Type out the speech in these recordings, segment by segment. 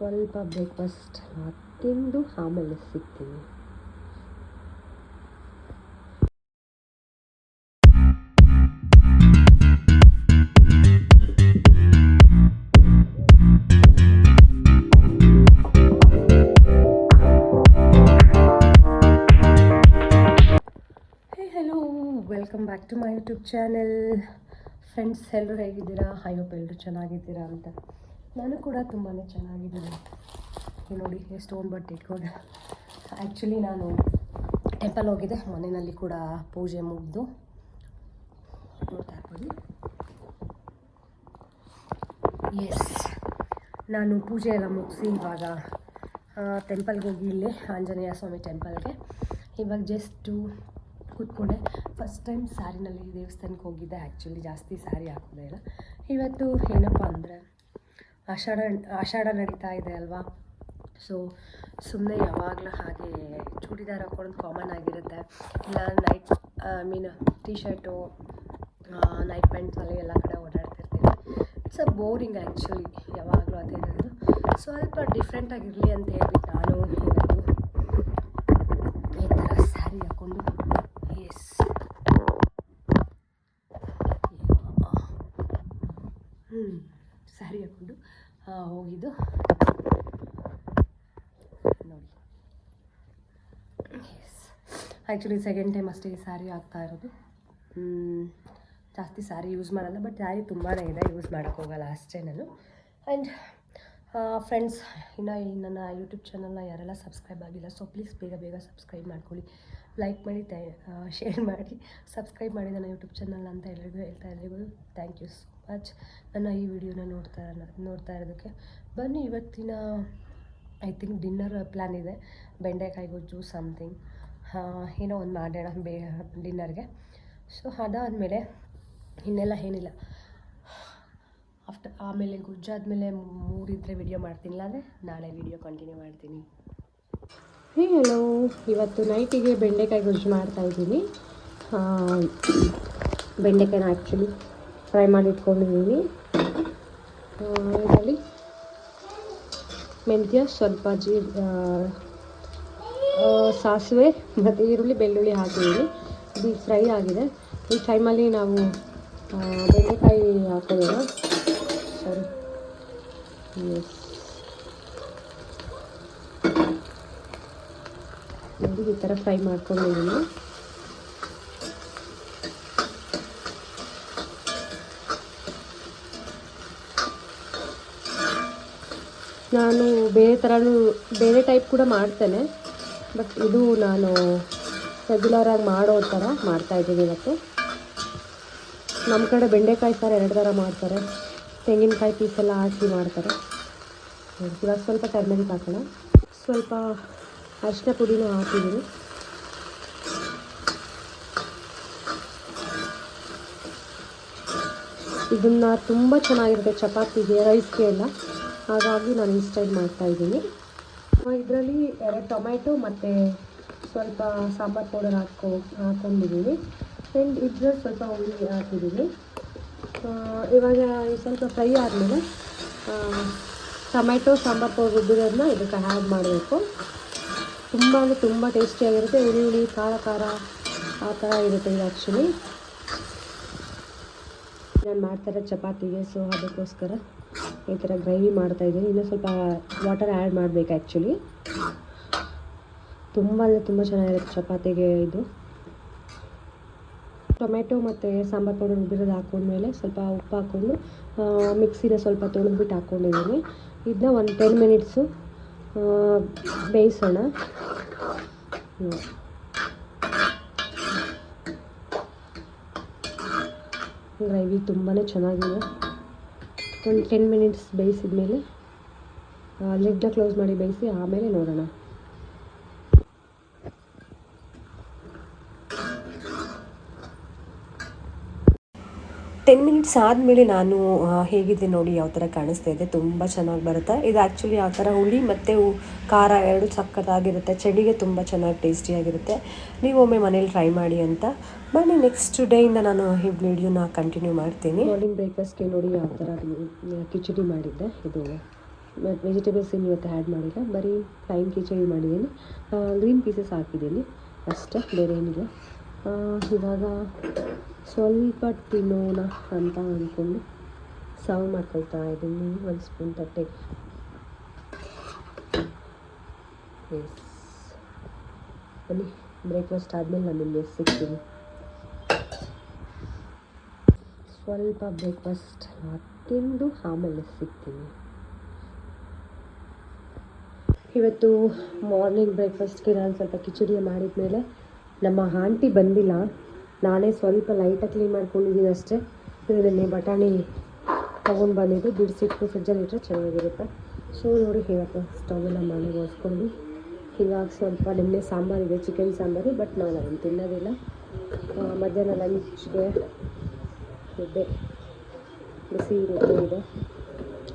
ಸ್ವಲ್ಪ ಬ್ರೇಕ್ಫಾಸ್ಟ್ ತಿಂದು ಆಮೇಲೆ ಸಿಗ್ತೀನಿ. Welcome back to my YouTube channel. Friends, ಎಲ್ಲರೂ ಹೇಗಿದ್ದೀರಾ? ಐ ಹೋಪ್ ಎಲ್ಲರೂ ಚೆನ್ನಾಗಿದ್ದೀರಾ ಅಂತ. ನಾನು ಕೂಡ ತುಂಬಾ ಚೆನ್ನಾಗಿದ್ದೀನಿ. ನೋಡಿ ಎಷ್ಟೊಂದು ಬಟ್ಟೆ ಇಟ್ಕೊಂಡು. ಆ್ಯಕ್ಚುಲಿ ನಾನು ಟೆಂಪಲ್ ಹೋಗಿದ್ದೆ, ಮನೆಯಲ್ಲಿ ಕೂಡ ಪೂಜೆ ಮುಗಿದು ನೋಡ್ತಾ ಇರ್ಬೋದು. ಎಸ್, ನಾನು ಪೂಜೆ ಎಲ್ಲ ಮುಗಿಸಿ ಇವಾಗ ಟೆಂಪಲ್ಗೆ ಹೋಗಿ, ಇಲ್ಲಿ ಆಂಜನೇಯ ಸ್ವಾಮಿ ಟೆಂಪಲ್ಗೆ ಇವಾಗ ಜಸ್ಟು ಕೂತ್ಕೊಂಡೆ. ಫಸ್ಟ್ ಟೈಮ್ ಸ್ಯಾರಿನಲ್ಲಿ ದೇವಸ್ಥಾನಕ್ಕೆ ಹೋಗಿದ್ದೆ. ಆ್ಯಕ್ಚುಲಿ ಜಾಸ್ತಿ ಸ್ಯಾರಿ ಹಾಕೋದೇ ಇಲ್ಲ. ಇವತ್ತು ಏನಪ್ಪ ಅಂದರೆ ಆಷಾಢ ನಡೀತಾ ಇದೆ ಅಲ್ವಾ, ಸೊ ಸುಮ್ಮನೆ ಯಾವಾಗಲೂ ಹಾಗೆ ಚೂಡಿದಾರ್ ಹಾಕೊಳ್ಳೋದು ಕಾಮನ್ ಆಗಿರುತ್ತೆ. ಇಲ್ಲ ಟೀ ಶರ್ಟು, ನೈಟ್ ಪ್ಯಾಂಟ್ಸಲ್ಲಿ ಎಲ್ಲ ಕಡೆ ಓಡಾಡ್ತಿರ್ತೀವಿ. ಇಟ್ಸ್ ಬೋರಿಂಗ್ ಆ್ಯಕ್ಚುಲಿ, ಯಾವಾಗಲೂ ಅದೇ ಇರೋದು. ಸ್ವಲ್ಪ ಡಿಫ್ರೆಂಟಾಗಿರಲಿ ಅಂತ ಹೇಳ್ಬಿಟ್ಟು ನಾನು ಇವತ್ತು ಈ ಥರ ಸ್ಯಾರಿ ಹಾಕ್ಕೊಂಡು ಸ್ಯಾರಿ ಹಾಕ್ಕೊಂಡು ಹೋಗಿದ್ದು ನೋಡಿ. ಆ್ಯಕ್ಚುಲಿ ಸೆಕೆಂಡ್ ಟೈಮ್ ಅಷ್ಟೇ ಸ್ಯಾರಿ ಹಾಕ್ತಾ ಇರೋದು. ಜಾಸ್ತಿ ಸ್ಯಾರಿ ಯೂಸ್ ಮಾಡಲ್ಲ, ಬಟ್ ಸ್ಯಾರಿ ತುಂಬಾ ಇದೆ, ಯೂಸ್ ಮಾಡೋಕ್ಕೆ ಹೋಗಲ್ಲ ಅಷ್ಟೇ ನಾನು. ಆ್ಯಂಡ್ ಫ್ರೆಂಡ್ಸ್, ಇನ್ನು ನನ್ನ ಯೂಟ್ಯೂಬ್ ಚಾನಲ್ನ ಯಾರೆಲ್ಲ ಸಬ್ಸ್ಕ್ರೈಬ್ ಆಗಿಲ್ಲ, ಸೊ ಪ್ಲೀಸ್ ಬೇಗ ಸಬ್ಸ್ಕ್ರೈಬ್ ಮಾಡ್ಕೊಳ್ಳಿ, ಲೈಕ್ ಮಾಡಿ, ಶೇರ್ ಮಾಡಿ, ಸಬ್ಸ್ಕ್ರೈಬ್ ಮಾಡಿ ನನ್ನ ಯೂಟ್ಯೂಬ್ ಚಾನಲ್ ಅಂತ ಹೇಳ್ತಾ ಇದ್ದೀವಿ. ಥ್ಯಾಂಕ್ ಯು ಸೋ ಮಚ್ ನನ್ನ ಈ ವಿಡಿಯೋನ ನೋಡ್ತಾ ಇರೋದಕ್ಕೆ. ಬನ್ನಿ, ಇವತ್ತಿನ ಐ ಥಿಂಕ್ ಡಿನ್ನರ್ ಪ್ಲ್ಯಾನ್ ಇದೆ. ಬೆಂಡೆಕಾಯಿ ಗೊಜ್ಜು ಸಮಥಿಂಗ್ ಏನೋ ಒಂದು ಮಾಡೋಣ ಡಿನ್ನರ್ಗೆ. ಸೊ ಅದಾದಮೇಲೆ ಇನ್ನೆಲ್ಲ ಏನಿಲ್ಲ. ಆಮೇಲೆ ಗೊಜ್ಜಾದಮೇಲೆ ಮೂಡಿದ್ರೆ ವಿಡಿಯೋ ಮಾಡ್ತೀನಿ, ಇಲ್ಲಾಂದರೆ ನಾಳೆ ವಿಡಿಯೋ ಕಂಟಿನ್ಯೂ ಮಾಡ್ತೀನಿ. ಹಲೋ, ಇವತ್ತು ನೈಟಿಗೆ ಬೆಂಡೆಕಾಯಿ ಗೊಜ್ಜು ಮಾಡ್ತಾಯಿದ್ದೀನಿ. ಬೆಂಡೆಕಾಯಿನ ಆ್ಯಕ್ಚುಲಿ ಫ್ರೈ ಮಾಡಿ ಇಟ್ಕೊಂಡಿದ್ದೀನಿ. ಇದರಲ್ಲಿ ಮೆಂತ್ಯ, ಸ್ವಲ್ಪ ಸಾಸಿವೆ ಮತ್ತು ಈರುಳ್ಳಿ ಬೆಳ್ಳುಳ್ಳಿ ಹಾಕಿದ್ದೀನಿ. ಇದು ಫ್ರೈ ಆಗಿದೆ. ಈ ಟೈಮಲ್ಲಿ ನಾವು ಬೆಂಡೆಕಾಯಿ ಹಾಕೋಣ. ಸರಿ, ಎಸ್, ನೋಡಿ ಈ ಥರ ಫ್ರೈ ಮಾಡ್ಕೊಂಡಿದ್ದೀನಿ. ನಾನು ಬೇರೆ ಟೈಪ್ ಕೂಡ ಮಾಡ್ತೇನೆ, ಬಟ್ ಇದು ನಾನು ರೆಗ್ಯುಲರಾಗಿ ಮಾಡೋ ಥರ ಮಾಡ್ತಾಯಿದ್ದೀನಿ ಇವತ್ತು. ನಮ್ಮ ಕಡೆ ಬೆಂಡೆಕಾಯಿ ಸಾರು 2 ಥರ ಮಾಡ್ತಾರೆ. ತೆಂಗಿನಕಾಯಿ ಪೀಸೆಲ್ಲ ಹಾಕಿ ಮಾಡ್ತಾರೆ. ಇವಾಗ ಸ್ವಲ್ಪ ಟರ್ಮರಿಕ್ ಹಾಕೋಣ, ಸ್ವಲ್ಪ ಅರಿಶಿನ ಪುಡಿನೂ ಹಾಕಿದ್ದೀನಿ. ಇದನ್ನು ತುಂಬ ಚೆನ್ನಾಗಿರುತ್ತೆ ಚಪಾತಿಗೆ, ರೈಸ್ಗೆ ಎಲ್ಲ, ಹಾಗಾಗಿ ನಾನು ಈ ಸ್ಟೈಲ್ ಮಾಡ್ತಾಯಿದ್ದೀನಿ. ಇದರಲ್ಲಿ 2 ಟೊಮೆಟೊ ಮತ್ತು ಸ್ವಲ್ಪ ಸಾಂಬಾರು ಪೌಡರ್ ಹಾಕ್ಕೊಂಡಿದ್ದೀನಿ. ಆ್ಯಂಡ್ ಇದ್ರಲ್ಲಿ ಸ್ವಲ್ಪ ಹುಳಿ ಹಾಕಿದ್ದೀನಿ. ಇವಾಗ ಸ್ವಲ್ಪ ಫ್ರೈ ಆದಮೇಲೆ ಟೊಮೆಟೊ ಸಾಂಬಾರು ಪೌಡರ್ ರುಬ್ಬಿರೋದನ್ನ ಇದಕ್ಕೆ ಆ್ಯಡ್ ಮಾಡಬೇಕು. ತುಂಬ ಅಂದರೆ ತುಂಬ ಟೇಸ್ಟಿಯಾಗಿರುತ್ತೆ. ಹುಳಿ ಖಾರ ಆ ಥರ ಇರುತ್ತೆ ಇದು ಆ್ಯಕ್ಚುಲಿ. ನಾನು ಮಾಡ್ತಾಯಿರೋ ಚಪಾತಿಗೆ, ಸೊ ಅದಕ್ಕೋಸ್ಕರ ಈ ಥರ ಗ್ರೇವಿ ಮಾಡ್ತಾಯಿದ್ದೀನಿ. ಇನ್ನೂ ಸ್ವಲ್ಪ ವಾಟರ್ ಆ್ಯಡ್ ಮಾಡಬೇಕು ಆ್ಯಕ್ಚುಲಿ. ತುಂಬ ಅಂದರೆ ತುಂಬ ಚೆನ್ನಾಗಿರುತ್ತೆ ಚಪಾತಿಗೆ ಇದು. ಟೊಮೆಟೊ ಮತ್ತು ಸಾಂಬಾರು ಪೌಡರ್ ರುಬ್ಬಿರೋದು ಹಾಕೊಂಡ್ಮೇಲೆ ಸ್ವಲ್ಪ ಉಪ್ಪು ಹಾಕ್ಕೊಂಡು ಮಿಕ್ಸಿನ ಸ್ವಲ್ಪ ತೊಳೆದ್ಬಿಟ್ಟು ಹಾಕ್ಕೊಂಡಿದ್ದೀನಿ. ಇದನ್ನ ಒಂದು 10 ಮಿನಿಟ್ಸು ಬೇಯಿಸೋಣ. ಗ್ರೇವಿ ತುಂಬಾ ಚೆನ್ನಾಗಿದೆ. ಒಂದು 10 ಮಿನಿಟ್ಸ್ ಬೇಯಿಸಿದ್ಮೇಲೆ ಲಿಡ್ನ ಕ್ಲೋಸ್ ಮಾಡಿ ಬೇಯಿಸಿ ಆಮೇಲೆ ನೋಡೋಣ. 10 ಮಿನಿಟ್ಸ್ ಆದಮೇಲೆ ನಾನು ಹೇಗಿದೆ ನೋಡಿ, ಯಾವ ಥರ ಕಾಣಿಸ್ತಾ ಇದೆ. ತುಂಬ ಚೆನ್ನಾಗಿ ಬರುತ್ತೆ ಇದು ಆ್ಯಕ್ಚುಲಿ. ಆ ಥರ ಹುಳಿ ಮತ್ತು ಖಾರ ಎರಡು ಸಕ್ಕತ್ತಾಗಿರುತ್ತೆ. ಚಳಿಗೆ ತುಂಬ ಚೆನ್ನಾಗಿ ಟೇಸ್ಟಿಯಾಗಿರುತ್ತೆ. ನೀವು ಒಮ್ಮೆ ಮನೇಲಿ ಟ್ರೈ ಮಾಡಿ ಅಂತ. ಬನ್ನಿ, ನೆಕ್ಸ್ಟ್ ಡೇಯಿಂದ ನಾನು ಈ ವಿಡಿಯೋನ ಕಂಟಿನ್ಯೂ ಮಾಡ್ತೀನಿ. ಮಾರ್ನಿಂಗ್ ಬ್ರೇಕ್ಫಾಸ್ಟ್ಗೆ ನೋಡಿ ಯಾವ ಥರ ಕಿಚಡಿ ಮಾಡಿದ್ದೆ. ಇದು ಮತ್ತು ವೆಜಿಟೇಬಲ್ಸ್ ಏನು ಇವತ್ತು ಆ್ಯಡ್ ಮಾಡಿಲ್ಲ, ಬರೀ ಪ್ಲೈನ್ ಕಿಚಡಿ ಮಾಡಿದ್ದೀನಿ. ಗ್ರೀನ್ ಪೀಸಸ್ ಹಾಕಿದ್ದೀನಿ ಅಷ್ಟೇ, ಬೇರೆ ಏನಿಲ್ಲ. ಇವಾಗ ಸ್ವಲ್ಪ ತಿನ್ನೋಣ ಅಂತ ಅಂದ್ಕೊಂಡು ಸರ್ವ್ ಮಾಡ್ಕೊಳ್ತಾ ಇದ್ದೀನಿ. 1 ಸ್ಪೂನ್ ತಟ್ಟೆಗೆ. ಎಸ್, ಬನ್ನಿ ಬ್ರೇಕ್ಫಾಸ್ಟ್ ಆದಮೇಲೆ ನಾನು ನಿಮಗೆ ಸಿಗ್ತೀನಿ. ಸ್ವಲ್ಪ ಬ್ರೇಕ್ಫಾಸ್ಟ್ ತಿಂದು ಆಮೇಲೆ ಸಿಗ್ತೀನಿ. ಇವತ್ತು ಮಾರ್ನಿಂಗ್ ಬ್ರೇಕ್ಫಾಸ್ಟ್ಗೆ ನಾನು ಸ್ವಲ್ಪ ಕಿಚಡಿ ಮಾಡಿದ ಮೇಲೆ ನಮ್ಮ ಆಂಟಿ ಬಂದಿಲ್ಲ. ನಾನೇ ಸ್ವಲ್ಪ ಲೈಟಾಗಿ ಕ್ಲೀನ್ ಮಾಡ್ಕೊಂಡಿದ್ದೀನಿ ಅಷ್ಟೇ. ಇದನ್ನೇ ಬಟಾಣಿ ತೊಗೊಂಡು ಬಂದಿದ್ದು ಬಿಡಿಸಿಟ್ಟು ಫ್ರಿಜ್ಜಲ್ಲಿ ಇಟ್ಟರೆ ಚೆನ್ನಾಗಿರುತ್ತೆ. ಸೊ ನೋಡಿ, ಇವತ್ತು ಸ್ಟವೆಲ್ಲ ಮನೆಗೆ ಒರೆಸ್ಕೊಂಡು ಇವಾಗ ಸ್ವಲ್ಪ ನಿನ್ನೆ ಸಾಂಬಾರಿದೆ, ಚಿಕನ್ ಸಾಂಬಾರು, ಬಟ್ ನಾನು ಅದನ್ನು ತಿನ್ನೋದಿಲ್ಲ. ಮಧ್ಯಾಹ್ನ ಲಂಚ್ಗೆ ಮುದ್ದೆ, ಬಿಸಿ ಮುದ್ದೆ ಇದೆ.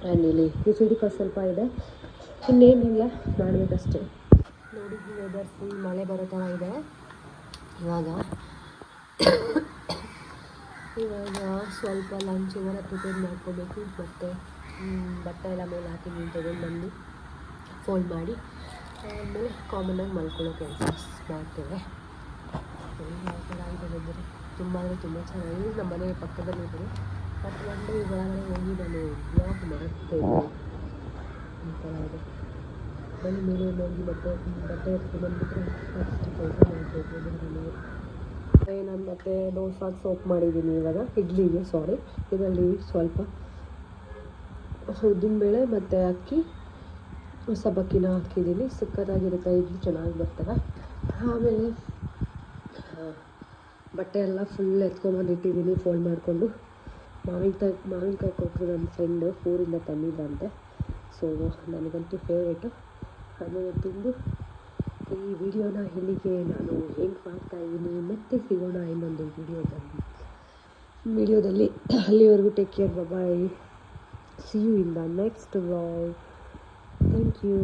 ಆ್ಯಂಡ್ ಇಲ್ಲಿ ಕಿಚಡಿ ಸ್ವಲ್ಪ ಇದೆ. ಇನ್ನೇನಿಲ್ಲ, ಮಾಡಬೇಕಷ್ಟೇ. ನೋಡಿ, ವೆದರ್ ಫುಲ್ ಮಳೆ ಬರೋ ಥರ ಇದೆ. ಇವಾಗ ಸ್ವಲ್ಪ ಲಂಚ್ ಏನಾರ ಪ್ರಿಪೇರ್ ಮಾಡ್ಕೋಬೇಕು. ಮತ್ತು ಬಟ್ಟೆ ಎಲ್ಲ ಮೇಲೆ ಹಾಕಿ ನೀವು ತೊಗೊಂಡು ಬಂದು ಫೋಲ್ಡ್ ಮಾಡಿ ಆಮೇಲೆ ಕಾಮನ್ನಾಗಿ ಮಲ್ಕೊಳ್ಳೋ ಕೆಲಸ ಮಾಡ್ತೇವೆ. ಯಾವ ಥರ ಇದೆ ವೆದರ್, ತುಂಬ ಅಂದರೆ ತುಂಬ ಚೆನ್ನಾಗಿದೆ. ನಮ್ಮ ಮನೆ ಪಕ್ಕದಲ್ಲಿದ್ದರು, ಬಟ್ ಒಂದು ಒಳಗಡೆ ಹೋಗಿ ನಾನು ಬ್ಲಾಗ್ ಮಾಡ್ತೇನೆ. ಈ ಥರ ಇದೆ. ಬನ್ನಿ ಮೇಲೆ ಹೋಗಿ ಬಟ್ಟೆ ಎತ್ಕೊಂಡ್ಬಂದುಬಿಟ್ರೆ ಅಷ್ಟು ಕೆಲಸ ಮಾಡ್ಬೋದು. ನಾನು ಮತ್ತೆ ದೋಸೆ ಸೋಪ್ ಮಾಡಿದ್ದೀನಿ. ಇವಾಗ ಇಡ್ಲಿಗೆ ಇದರಲ್ಲಿ ಸ್ವಲ್ಪ ಉದ್ದಿನಬೇಳೆ ಮತ್ತು ಅಕ್ಕಿ ಸಬ್ಬಕ್ಕಿನ ಹಾಕಿದ್ದೀನಿ. ಸಕ್ಕತ್ತಾಗಿರುತ್ತೆ, ಇಡ್ಲಿ ಚೆನ್ನಾಗಿ ಬರ್ತವೆ. ಆಮೇಲೆ ಬಟ್ಟೆ ಎಲ್ಲ ಫುಲ್ ಎತ್ಕೊಂಬಂದು ಇಟ್ಟಿದ್ದೀನಿ ಫೋಲ್ಡ್ ಮಾಡಿಕೊಂಡು. ಮಾವಿನಕಾಯಿ ಕೊಟ್ಟರು ನನ್ನ ಫ್ರೆಂಡು, ಊರಿಂದ ತಂದಿದ್ದಂತೆ. ಸೊ ನನಗಂತೂ ಫೇವ್ರೇಟು. ಅದನ್ನು ತಿಂದು ಈ ವಿಡಿಯೋನ ಇಲ್ಲಿಗೆ ನಾನು ಎಂಡ್ ಮಾಡ್ತಾಯಿದ್ದೀನಿ. ಮತ್ತೆ ಸಿಗೋಣ ಇನ್ನೊಂದು ವಿಡಿಯೋದಲ್ಲಿ. ಅಲ್ಲಿವರೆಗೂ take care, bye. See you in the next vlog. Thank you.